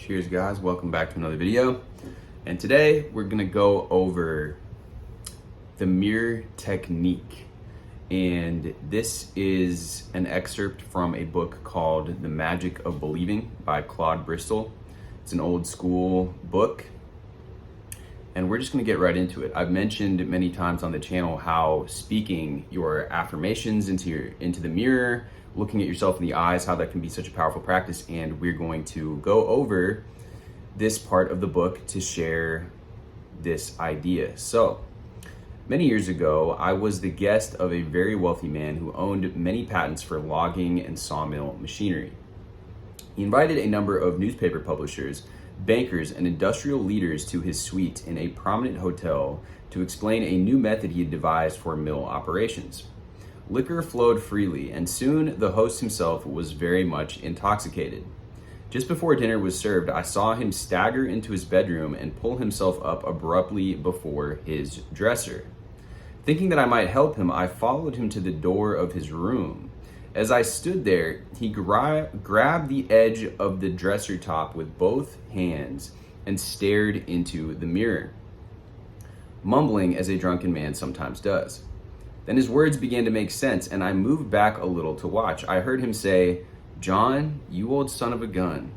Cheers guys, welcome back to another video. And today we're gonna go over the mirror technique. And this is an excerpt from a book called The Magic of Believing by Claude Bristol. It's an old school book. And we're just gonna get right into it. I've mentioned many times on the channel how speaking your affirmations into the mirror, looking at yourself in the eyes, how that can be such a powerful practice. And we're going to go over this part of the book to share this idea. So, many years ago, I was the guest of a very wealthy man who owned many patents for logging and sawmill machinery. He invited a number of newspaper publishers, bankers, and industrial leaders to his suite in a prominent hotel to explain a new method he had devised for mill operations. Liquor flowed freely, and soon the host himself was very much intoxicated. Just before dinner was served, I saw him stagger into his bedroom and pull himself up abruptly before his dresser. Thinking that I might help him, I followed him to the door of his room. As I stood there, he grabbed the edge of the dresser top with both hands and stared into the mirror, mumbling as a drunken man sometimes does. Then his words began to make sense, and I moved back a little to watch. I heard him say, "John, you old son of a gun.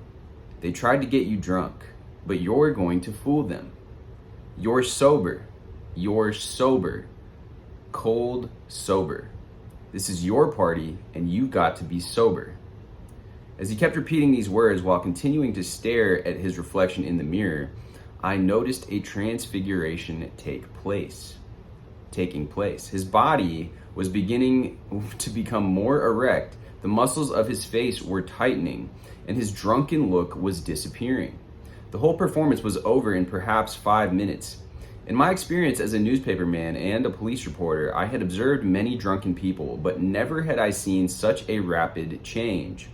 They tried to get you drunk, but you're going to fool them. You're sober. You're sober. Cold sober. This is your party, and you've got to be sober." As he kept repeating these words while continuing to stare at his reflection in the mirror, I noticed a transfiguration taking place. His body was beginning to become more erect, the muscles of his face were tightening, and his drunken look was disappearing. The whole performance was over in perhaps 5 minutes. In my experience as a newspaperman and a police reporter, I had observed many drunken people, but never had I seen such a rapid change.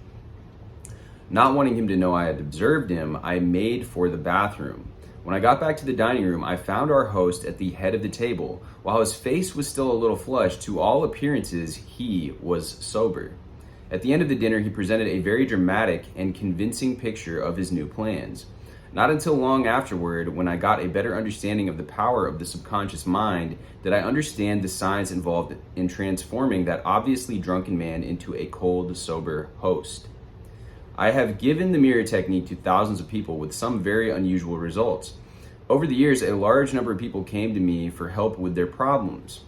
Not wanting him to know I had observed him, I made for the bathroom. When I got back to the dining room, I found our host at the head of the table. While his face was still a little flushed, to all appearances, he was sober. At the end of the dinner, he presented a very dramatic and convincing picture of his new plans. Not until long afterward, when I got a better understanding of the power of the subconscious mind, did I understand the science involved in transforming that obviously drunken man into a cold, sober host. I have given the mirror technique to thousands of people with some very unusual results. Over the years, a large number of people came to me for help with their problems.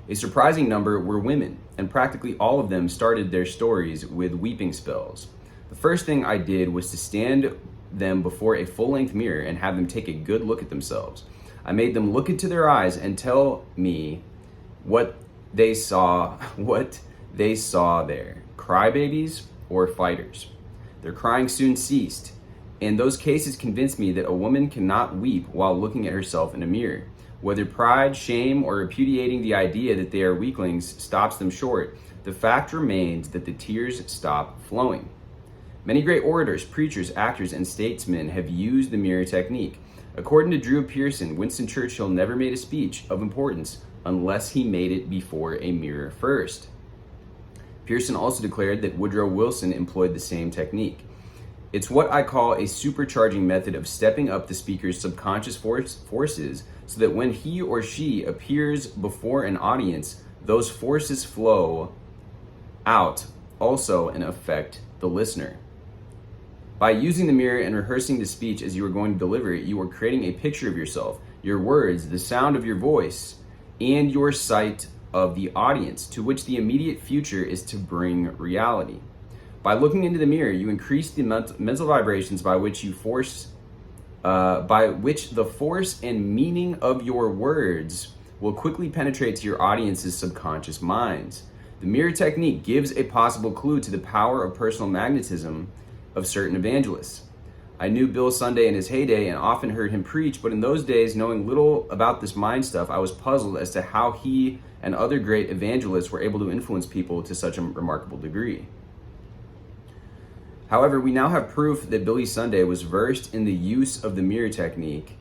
A surprising number were women, and practically all of them started their stories with weeping spells. The first thing I did was to stand them before a full-length mirror and have them take a good look at themselves. I made them look into their eyes and tell me what they saw there. Crybabies or fighters. Their crying soon ceased, and those cases convinced me that a woman cannot weep while looking at herself in a mirror. Whether pride, shame, or repudiating the idea that they are weaklings stops them short, the fact remains that the tears stop flowing. Many great orators, preachers, actors, and statesmen have used the mirror technique. According to Drew Pearson, Winston Churchill never made a speech of importance unless he made it before a mirror first. Pearson also declared that Woodrow Wilson employed the same technique. It's what I call a supercharging method of stepping up the speaker's subconscious forces so that when he or she appears before an audience, those forces flow out also and affect the listener. By using the mirror and rehearsing the speech as you are going to deliver it, you are creating a picture of yourself, your words, the sound of your voice, and your sight of the audience, to which the immediate future is to bring reality. By looking into the mirror, you increase the mental vibrations by which the force and meaning of your words will quickly penetrate to your audience's subconscious minds. The mirror technique gives a possible clue to the power of personal magnetism of certain evangelists. I knew Bill Sunday in his heyday and often heard him preach, but in those days, knowing little about this mind stuff, I was puzzled as to how he and other great evangelists were able to influence people to such a remarkable degree. However, we now have proof that Billy Sunday was versed in the use of the mirror technique.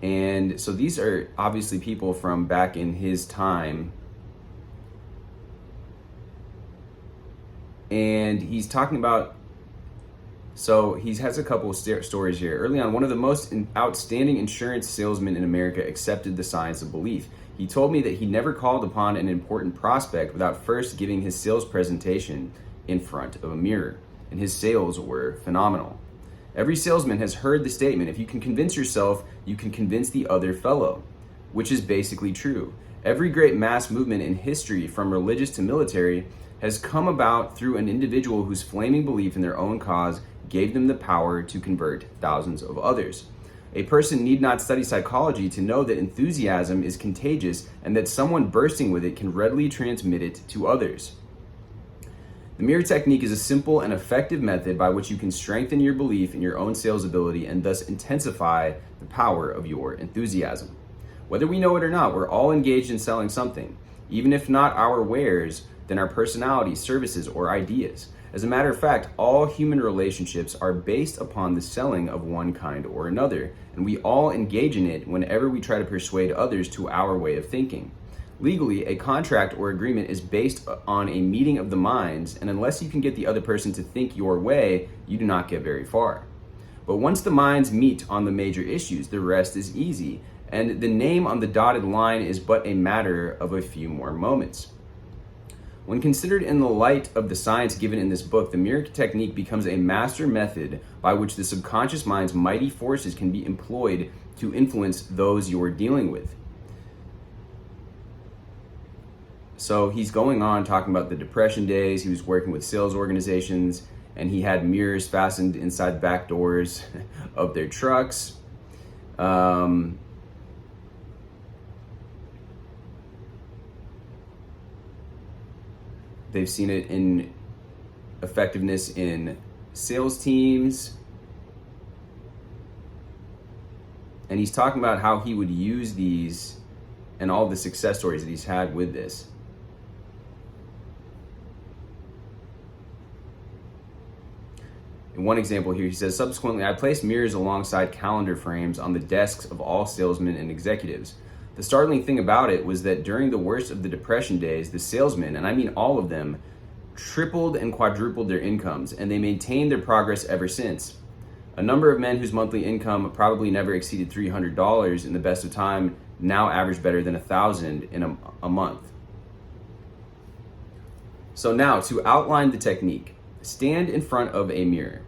And so these are obviously people from back in his time. And he's talking about So he has a couple of stories here. Early on, one of the most outstanding insurance salesmen in America accepted the science of belief. He told me that he never called upon an important prospect without first giving his sales presentation in front of a mirror, and his sales were phenomenal. Every salesman has heard the statement, if you can convince yourself, you can convince the other fellow, which is basically true. Every great mass movement in history, from religious to military, has come about through an individual whose flaming belief in their own cause gave them the power to convert thousands of others. A person need not study psychology to know that enthusiasm is contagious and that someone bursting with it can readily transmit it to others. The mirror technique is a simple and effective method by which you can strengthen your belief in your own sales ability and thus intensify the power of your enthusiasm. Whether we know it or not, we're all engaged in selling something, even if not our wares, then our personality, services, or ideas. As a matter of fact, all human relationships are based upon the selling of one kind or another, and we all engage in it whenever we try to persuade others to our way of thinking. Legally, a contract or agreement is based on a meeting of the minds, and unless you can get the other person to think your way, you do not get very far. But once the minds meet on the major issues, the rest is easy, and the name on the dotted line is but a matter of a few more moments. When considered in the light of the science given in this book, the mirror technique becomes a master method by which the subconscious mind's mighty forces can be employed to influence those you're dealing with. So he's going on talking about the Depression days. He was working with sales organizations, and he had mirrors fastened inside the back doors of their trucks. They've seen it in effectiveness in sales teams. And he's talking about how he would use these and all the success stories that he's had with this. In one example here, he says, subsequently, I placed mirrors alongside calendar frames on the desks of all salesmen and executives. The startling thing about it was that during the worst of the Depression days, the salesmen, and I mean all of them, tripled and quadrupled their incomes, and they maintained their progress ever since. A number of men whose monthly income probably never exceeded $300 in the best of time now average better than $1,000 in a month. So now, to outline the technique, stand in front of a mirror.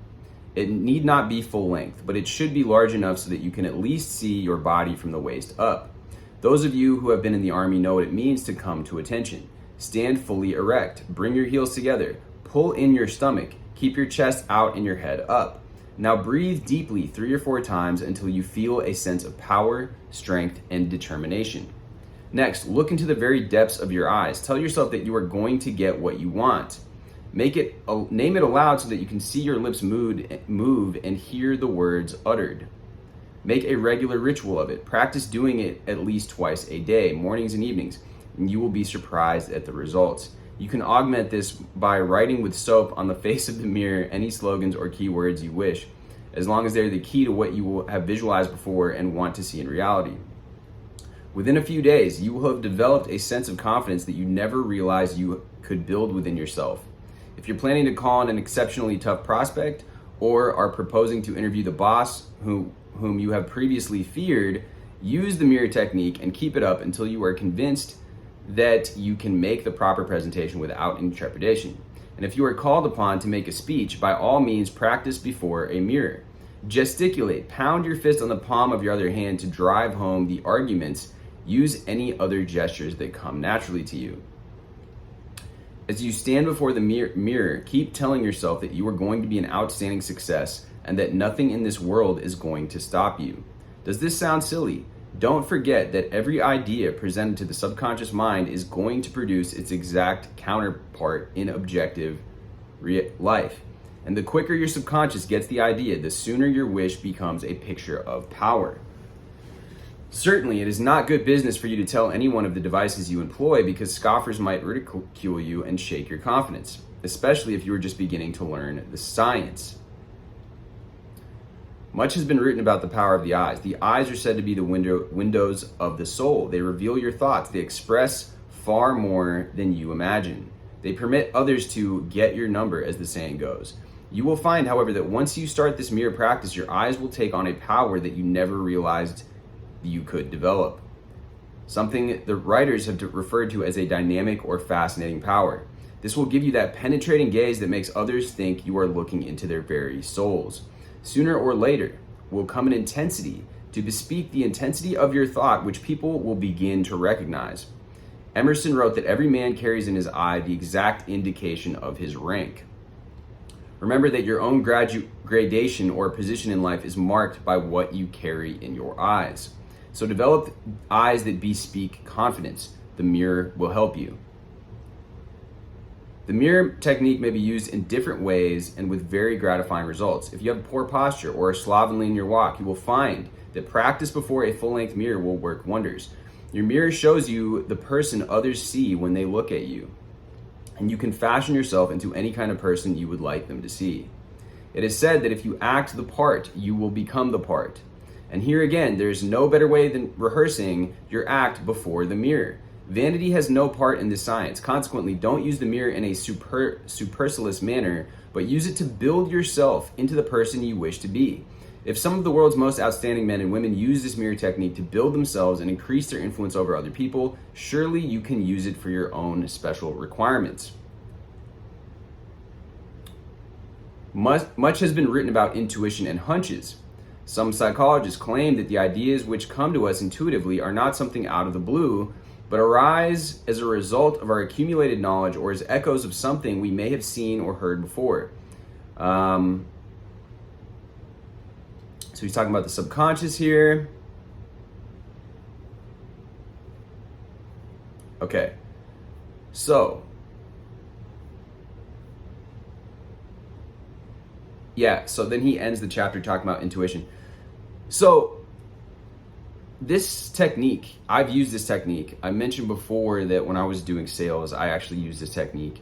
It need not be full length, but it should be large enough so that you can at least see your body from the waist up. Those of you who have been in the Army know what it means to come to attention. Stand fully erect, bring your heels together, pull in your stomach, keep your chest out and your head up. Now breathe deeply 3 or 4 times until you feel a sense of power, strength, and determination. Next, look into the very depths of your eyes. Tell yourself that you are going to get what you want. Name it aloud so that you can see your lips move and hear the words uttered. Make a regular ritual of it. Practice doing it at least twice a day, mornings and evenings, and you will be surprised at the results. You can augment this by writing with soap on the face of the mirror any slogans or keywords you wish, as long as they're the key to what you will have visualized before and want to see in reality. Within a few days, you will have developed a sense of confidence that you never realized you could build within yourself. If you're planning to call on an exceptionally tough prospect or are proposing to interview the boss whom you have previously feared, use the mirror technique and keep it up until you are convinced that you can make the proper presentation without any trepidation. And if you are called upon to make a speech, by all means practice before a mirror. Gesticulate, pound your fist on the palm of your other hand to drive home the arguments. Use any other gestures that come naturally to you. As you stand before the mirror, keep telling yourself that you are going to be an outstanding success and that nothing in this world is going to stop you. Does this sound silly? Don't forget that every idea presented to the subconscious mind is going to produce its exact counterpart in objective life. And the quicker your subconscious gets the idea, the sooner your wish becomes a picture of power. Certainly, it is not good business for you to tell anyone of the devices you employ because scoffers might ridicule you and shake your confidence, especially if you are just beginning to learn the science. Much has been written about the power of the eyes. The eyes are said to be the windows of the soul. They reveal your thoughts. They express far more than you imagine. They permit others to get your number, as the saying goes. You will find, however, that once you start this mirror practice, your eyes will take on a power that you never realized you could develop. Something the writers have referred to as a dynamic or fascinating power. This will give you that penetrating gaze that makes others think you are looking into their very souls. Sooner or later will come an intensity to bespeak the intensity of your thought, which people will begin to recognize. Emerson wrote that every man carries in his eye the exact indication of his rank. Remember that your own gradation or position in life is marked by what you carry in your eyes. So develop eyes that bespeak confidence. The mirror will help you. The mirror technique may be used in different ways and with very gratifying results. If you have poor posture or are slovenly in your walk, you will find that practice before a full-length mirror will work wonders. Your mirror shows you the person others see when they look at you, and you can fashion yourself into any kind of person you would like them to see. It is said that if you act the part, you will become the part. And here again, there's no better way than rehearsing your act before the mirror. Vanity has no part in this science. Consequently, don't use the mirror in a supercilious manner, but use it to build yourself into the person you wish to be. If some of the world's most outstanding men and women use this mirror technique to build themselves and increase their influence over other people, surely you can use it for your own special requirements. Much has been written about intuition and hunches. Some psychologists claim that the ideas which come to us intuitively are not something out of the blue, but arise as a result of our accumulated knowledge or as echoes of something we may have seen or heard before. So he's talking about the subconscious here. Okay, so then he ends the chapter talking about intuition. So this technique, I've used this technique. I mentioned before that when I was doing sales, I actually used this technique.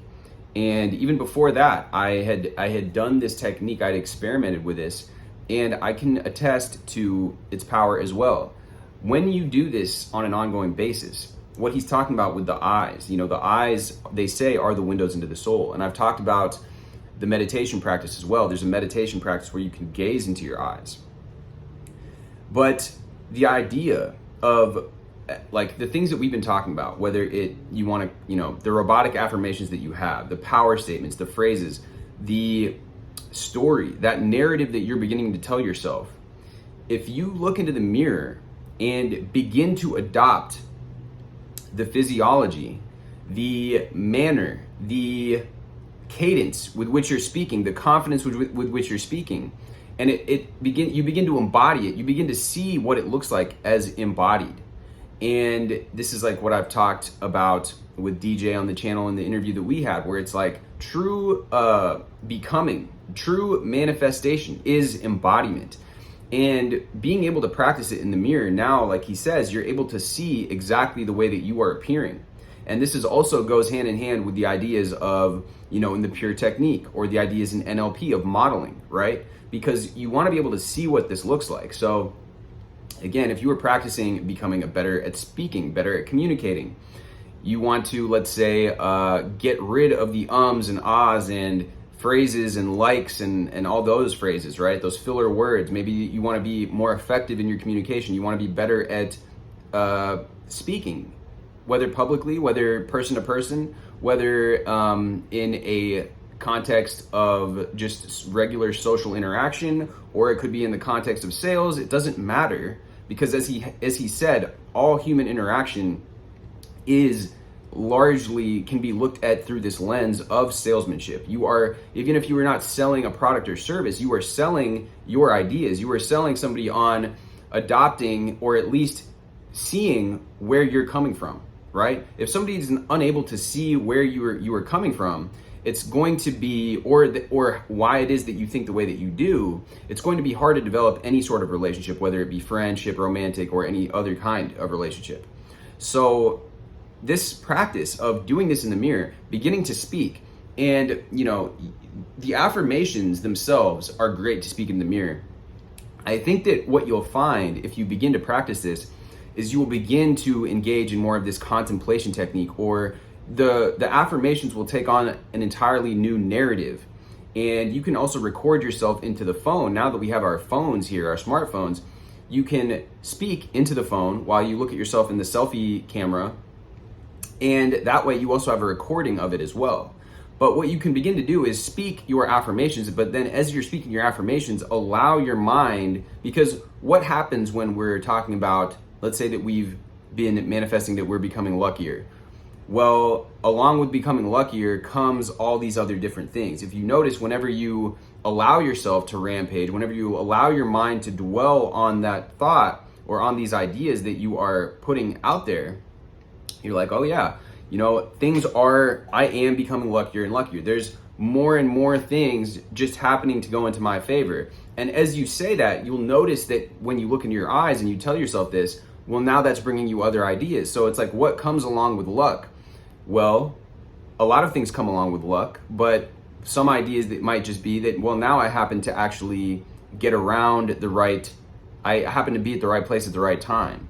And even before that, I had done this technique. I'd experimented with this, and I can attest to its power as well. When you do this on an ongoing basis, what he's talking about with the eyes, the eyes, they say, are the windows into the soul. And I've talked about the meditation practice as well. There's a meditation practice where you can gaze into your eyes. But the idea of like the things that we've been talking about, whether you want to, the robotic affirmations that you have, the power statements, the phrases, the story, that narrative that you're beginning to tell yourself, if you look into the mirror and begin to adopt the physiology, the manner, the cadence with which you're speaking, the confidence with which you're speaking, and you begin to embody it, you begin to see what it looks like as embodied. And this is like what I've talked about with DJ on the channel in the interview that we had, where it's like true becoming, true manifestation is embodiment. And being able to practice it in the mirror now, like he says, you're able to see exactly the way that you are appearing. And this is also goes hand in hand with the ideas of, in the pure technique, or the ideas in NLP of modeling, right? Because you want to be able to see what this looks like. So again, if you were practicing becoming better at speaking, better at communicating, you want to, let's say, get rid of the ums and ahs and phrases and likes and all those phrases, right? Those filler words. Maybe you want to be more effective in your communication. You want to be better at speaking, whether publicly, whether person to person, whether in a context of just regular social interaction, or it could be in the context of sales. It doesn't matter, because as he said, all human interaction is largely can be looked at through this lens of salesmanship. You are, even if you are not selling a product or service, you are selling your ideas. You are selling somebody on adopting, or at least seeing where you're coming from, right? If somebody is unable to see where you are coming from, it's going to be, or why it is that you think the way that you do, it's going to be hard to develop any sort of relationship, whether it be friendship, romantic, or any other kind of relationship. So this practice of doing this in the mirror, beginning to speak, and the affirmations themselves are great to speak in the mirror. I think that what you'll find if you begin to practice this is you will begin to engage in more of this contemplation technique, or the affirmations will take on an entirely new narrative, And you can also record yourself into the phone. Now that we have our phones here, our smartphones, you can speak into the phone while you look at yourself in the selfie camera. And that way you also have a recording of it as well. But what you can begin to do is speak your affirmations, but then as you're speaking your affirmations, allow your mind, because what happens when we're talking about, let's say that we've been manifesting that we're becoming luckier. Well, along with becoming luckier comes all these other different things. If you notice, whenever you allow yourself to rampage, whenever you allow your mind to dwell on that thought or on these ideas that you are putting out there, you're like, oh yeah, you know, I am becoming luckier and luckier. There's more and more things just happening to go into my favor. And as you say that, you'll notice that when you look into your eyes and you tell yourself this, well, now that's bringing you other ideas. So it's like, what comes along with luck? Well, a lot of things come along with luck, but some ideas that might just be that, well, now I happen to actually get around I happen to be at the right place at the right time.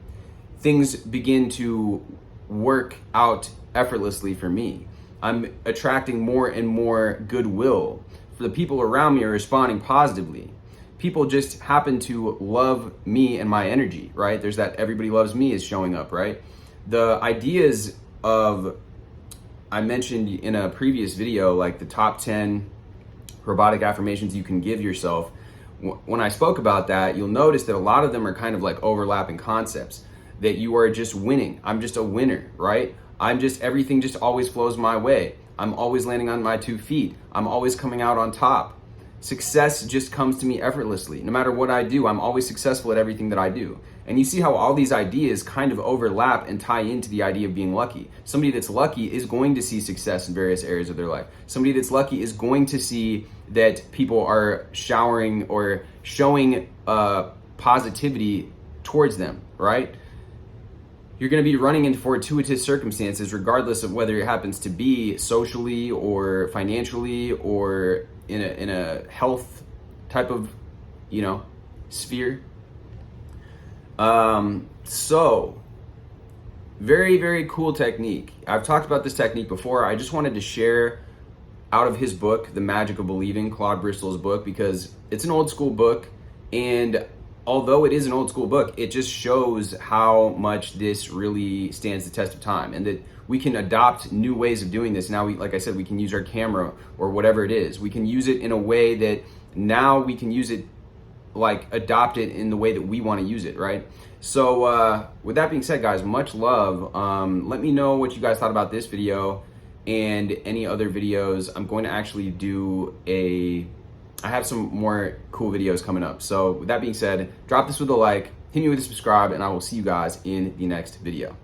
Things begin to work out effortlessly for me. I'm attracting more and more goodwill. For the people around me are responding positively. People just happen to love me and my energy, right? There's that everybody loves me is showing up, right? The ideas I mentioned in a previous video, like the top 10 robotic affirmations you can give yourself. When I spoke about that, you'll notice that a lot of them are kind of like overlapping concepts, that you are just winning. I'm just a winner, right? Everything just always flows my way. I'm always landing on my 2 feet. I'm always coming out on top. Success just comes to me effortlessly. No matter what I do, I'm always successful at everything that I do. And you see how all these ideas kind of overlap and tie into the idea of being lucky. Somebody that's lucky is going to see success in various areas of their life. Somebody that's lucky is going to see that people are showering or showing positivity towards them, right? You're going to be running into fortuitous circumstances regardless of whether it happens to be socially or financially or in a health type of, sphere. So very, very cool technique. I've talked about this technique before. I just wanted to share out of his book, The Magic of Believing, Claude Bristol's book, because it's an old school book. And although it is an old school book, it just shows how much this really stands the test of time and that we can adopt new ways of doing this. Now, like I said, we can use our camera or whatever it is. We can use it in a way that now we can use it, like adopt it in the way that we want to use it, right? So with that being said, guys, much love. Let me know what you guys thought about this video and any other videos. I'm going to actually I have some more cool videos coming up. So with that being said, drop this with a like, hit me with a subscribe, and I will see you guys in the next video.